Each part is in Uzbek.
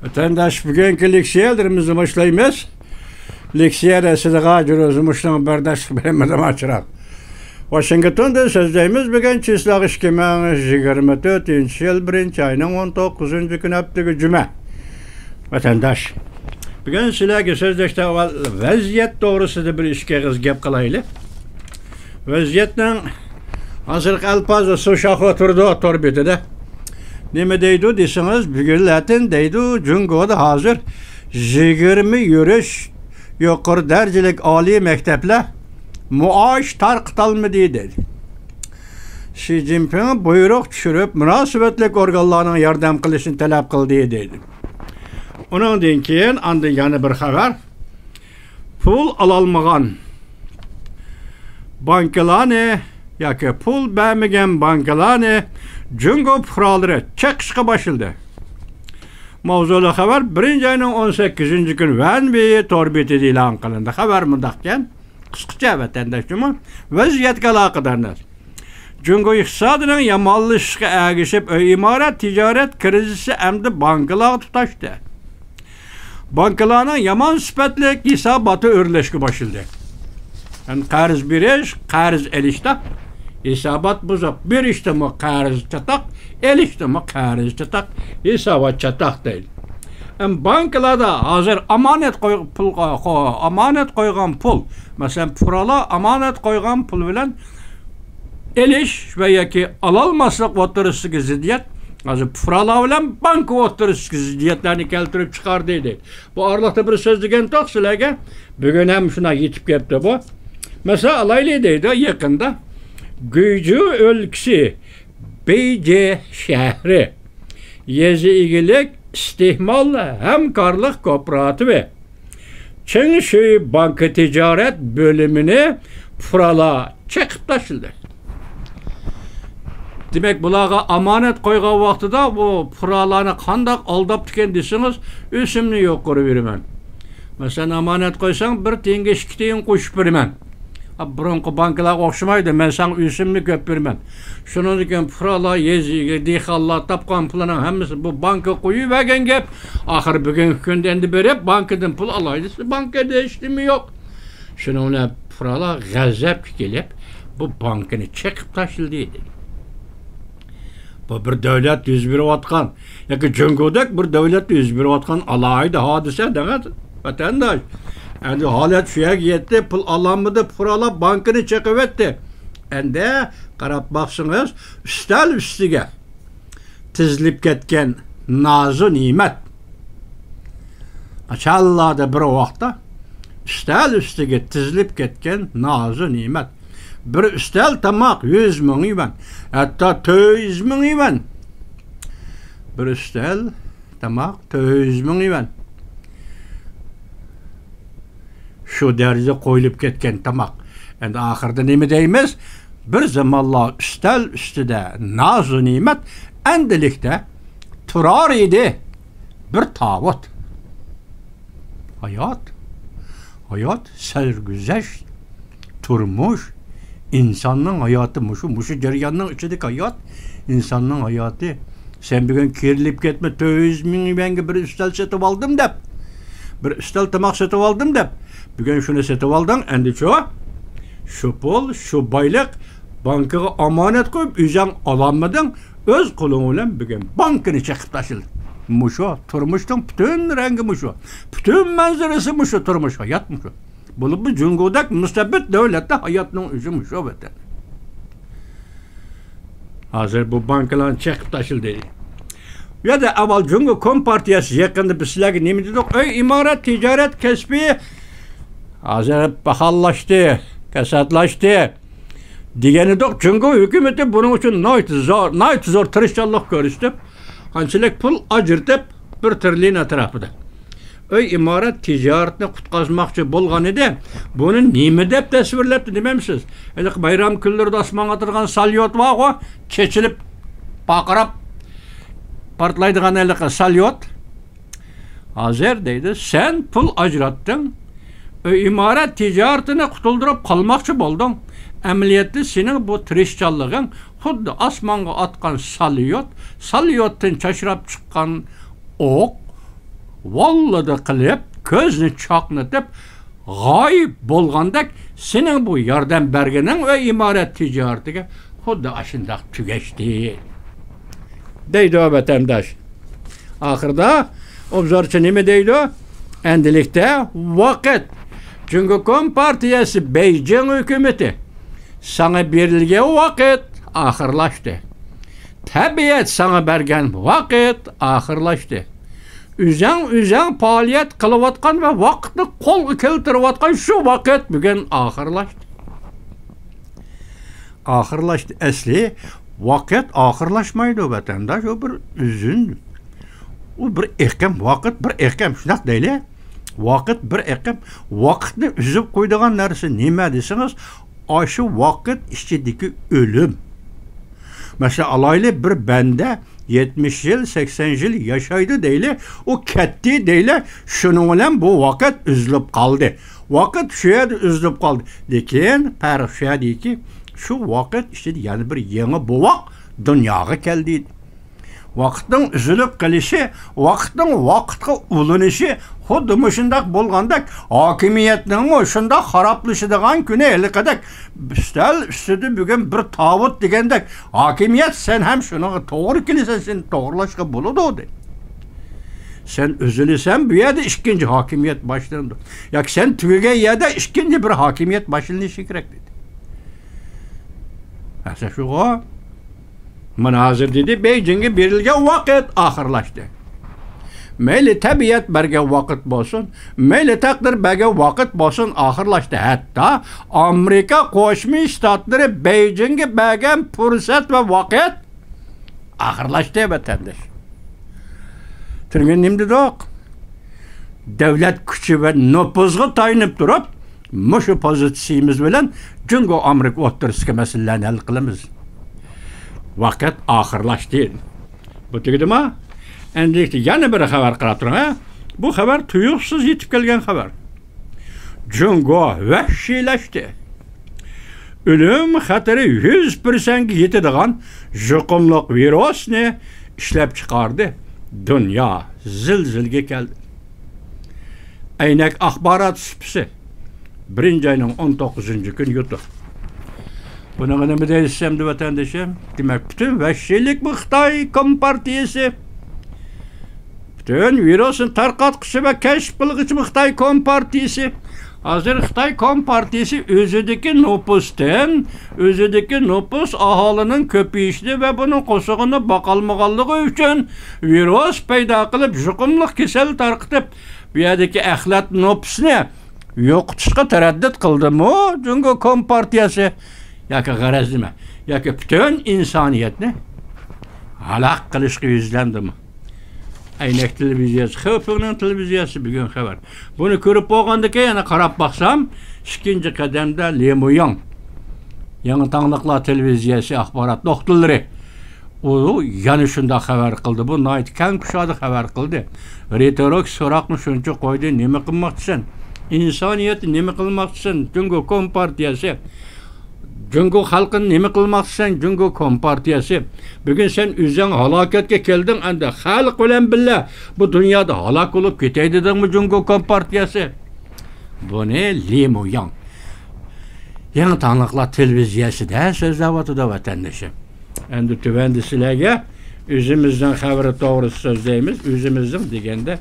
Vatandaş bugünkü leksiyalarımızı başlayımız. Leksiyada sıdığa cürüzümüşten bardaşlık bilemedim açırak. Washington'da sözleyimiz bugün çislak işkemen 24 yıl 1. ayının 19. gün haftığı cüme. Vatandaş. Bugün sizlerge sözleşte vaziyet doğrusu da bir işkeğiz gep kılaylı. Vaziyetten hazırlık alpazı su şahı oturdu otur bitide. Neme deydu desiniz, bugün latin deydu, Cungo'da hazır 20 yürüyüş yukarı derecelik âli mekteple muaş tarqıtalmı dedi. Xi Jinping buyruk düşürüp münasebetlik organlarının yardım kılışını talep kıldı dedi. Onun keyin andan yana bir haber. Pul alalmagan bankalarni yoki pul bermagan bankalarni Jungo fuqarolari chaqishga başladı. Mavzulu haber 1. ayının 18. gün Vanbi torbeti e'lon qilindi. Haber mundaqkan qisqacha vatandoshlar vaziyatga aloqadorlar. Jungo iqtisodining yomonlashishiga ergishib, imorat tijorat krizisi hamda bankalar tutashdi. Bankalarning yomon sifatli hisoboti o'rlashga başladı. Yani qarz berish, qarz elishda hisobat buzuq. Berishda mi qarz çatak, elishda mi qarz çatak, hisobat çatak deydi. Bankalarda hazır amanet koygan pul, mesela puralar amanet koygan pul bilen elish ve yoki alalmaslık o'tirishga ziddiyat, hazır puralar bilen banka o'tirishga ziddiyatlarni keltirib chiqar deydi. Bu aralıqda bir söz degan toq sizlarga bugun ham shuna yetib kelibdi bu. Mesela alaylı deydi yakında Gücü ülkesi Beyce şehri Yezigilik İstihmal Hemkarlık Kooperatifi Çinşi Banka Ticaret bölümünü purala çekip taşıldı. Demek bulağa amanet koygan vaxtıda bu puralarını kandak aldap tükendisiniz üsümünü yok koru verimen. Mesela amanet koysan bir tenge şikiteyin koşup verimen. Burunqu bankalar oxşamaydı, ben sana üsümünü köp vermen. Şunun için puralar, yeziği, dixallar, tapkan pulının hemisi bu banka koyu vergen gep. Ahir bugün günde endi berip bankadan pul alaydı, bankada işlemi yok. Şunun puralar gazap gelip bu bankanı çekip taşıldıydı. Bu bir devlet yüz bir vatkan. Yaki Cungo'dak bir devlet yüz bir vatkan alaydı hadise demet vatandaş. Yani halet şuya gitti, pul alanmadı, purala bankını çekivetti. Ende qarab baksınız, üstel üstüge tizlip ketken nazı nimet. Açallada bir vaxta üstel üstüge tizlip ketken nazı nimet. Bir üstel tamak 100 min yuan, hatta 200 min yuan. Bir üstel tamak 200 min yuan. Şu derece koyulup ketken tamak. Endi ahırda nemi deyimiz? Bir zamanlar üstel üstüde nazı nimet endilikte turar idi bir tavut. Hayat sergüzeş turmuş insanın hayatı muşu ceryanın içindeki hayat insanın hayatı. Sen bugün kirilip ketme 200 min ben bir üstel setip aldım dep. Bir üstel tamak setip aldım dep. Bugün şunu setip aldın, endi şu pul, şu baylık bankaga amanet koyup üzerine alamadın, öz kulunuyla bugün bankını çekip taşıdı. Muşu, turmuştun bütün rengi muşu, bütün manzarası muşu, turmuş hayat muşu. Bu Cungo'dak müstebbit devlette hayatının üzü muşu vatan. Hazır bu bankaların çekip taşıldı. Ya da evvel Cungo Kompartiyası yakında bir silahı nemi dedik, imaret, ticaret, kesbi hazır pahallaştı, kasatlaştı. Degeni de Cungo hükümeti bunun için nayt zor tırışçallık görüştü. Hançılık pul acırtıp bir trilyon etrafıda. İmaret ticaretini kutkazmakçı bolgan idi. Bunu nemi dep tasvirlepti dememsiz. Bayram küllerde asman atırgan salyot var o, keçilip bakırap partlaydıgan salyot. Hazır deydi, sen pul acırattın. İmaret ticaretini kutuldurup kalmakçı boldun. Emniyetli senin bu tirişçallığın xuddi osmonga atgan salyot, salyotdan chashrab chiqqan o'q valladı qilib, ko'zni chaqnatib, g'oyib bo'lgandek, sening bu yordam berganing va imorat tijoratiga xuddi ashundoq tugashdi. Deydi o vatandaş. Ahirda obzorchi nima deydi? Endilikda vaqt Çünkü Kompartiyasi Beijing hükümeti sana berilgan vaqt axırlaşdı. Tabiat sana bergan vaqt axırlaşdı. Üzən fəaliyyət qılıbatqan və vaqtni qo'lga keltiriyotgan şu vaqt bugun axırlaşdı. Axırlaşdı. Asli vaqt axırlaşmaydı vatandaş. O bir üzün. O bir ehkam vaqt bir ehkam. Şunaq deyli. Vaqt bir ehkam. Vaqtni üzüb qo'ydigan narsa nima desiniz? Aşı vaqt içindeki ölüm. Mesela alaylı bir bende 70 yıl, 80 yıl yaşaydı deyli, o ketti deyli, şunun bilen bu vaqt üzülüp kaldı. Vaqt şu yerde üzülüp kaldı. Lekin, farq şu yerde ki, şu vaqt işte yani bir yeni buvaq dünyaya geldi. Vaqtın üzülüp kalışı, vaqtın vaqtga ulanışı, xuddi şundaq bo'lganda hokimiyatning shunda xarablashidigan kuni elqadak üstel üstüde bugun bir tavut degandek hokimiyat sen ham shunga to'g'ri kelasan, sen to'g'rilashga bo'ladi. Sen üzülürsen bu yerda ikkinchi hokimiyat boshlandi. Yoki sen tugagan yerda ikkinchi bir hokimiyat boshlanishi kerak dedi. Asa shuga mana hozir dedi Beijingga berilgan vaqt oxirlashdi. Meyli tabiat bergan vaqt bo'lsin, meyli taqdir bergan vaqt bo'lsin oxirlashdi. Hatto Amerika Qo'shma Shtatlari Beijingga bergan fursat va vaqt oxirlashdi vatandaş. Turgan nimdidoq? Davlat kuchi va nopozga tayanib turib, mushu pozitsiyamiz bilan Jungo Amerika o'rtasidagi masalalarni hal qilamiz. Vaqt oxirlashdi. Bu tugdimi? Endilikda yana bir xabar qarab turing. Bu xabar tuyuqsiz yetib kelgan xabar. Jungo vahshiylashdi. Ölüm xatari 100% yetadigan yuqumli virusni ishlab chiqardi. Dunyo zilzilga keldi. Aynak axborot supisi 1-oyning 19-kun yutuq. Buni nima deysem de vatandaşım? Demek bütün vahşiylik bu Xitoy Kompartiyasi. Bütün virusun tarqatqışı ve keşf qilgıcı Xitoy Kompartiyasi. Hazır Xitoy Kompartiyasi özüdeki nüpus ahalının köpeyişini ve bunun qo'shig'ini baqalmaganligi uchun virus paydo qilib yuqumli kasal tarqitib bu yerdagi axlat nüpusni yo'qotishga taraddud qildimi Jungo Kompartiyasi? Yoki g'araz nima? Yoki bütün insoniyatni halok qilishga yuzlandimi? Aynak televiziyasi, Xitoyning televiziyasi bugun xabar. Buni ko'rib bo'lgandan keyin yana qarab baqsam, ikkinchi qadamda Lemuyang Yangi Tangliklar televiziyasi axborot nuqtalari u yana shunda xabar qildi. Bu nihoyat kang kushodi xabar qildi. Retorik so'roqni shuncha qo'ydi, nima qilmoqchisan? İnsaniyat nima qilmoqchisan? Jungo Kompartiyasi Jungo xalqini nima qilmoqchisan? Jungo Kompartiyasi. Bugun sen o'zing halokatga kelding, endi xalq bilan birga bu dunyoda halok bo'lib ketaydi dedingmi Jungo Kompartiyasi? Buni Lemuyang Yangi Tangliklar televiziyasida so'zlayotdi vatandoshim. Endi tuvanda sizlarga o'zimizdan xabari to'g'ri so'zlaymiz, o'zimizdan deganda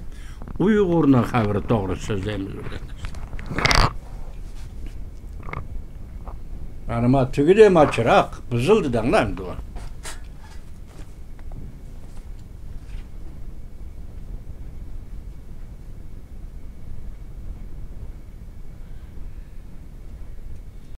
Uyg'urning xabari to'g'ri so'zlaymiz. Anima tugidi machiroq buzildi danglar.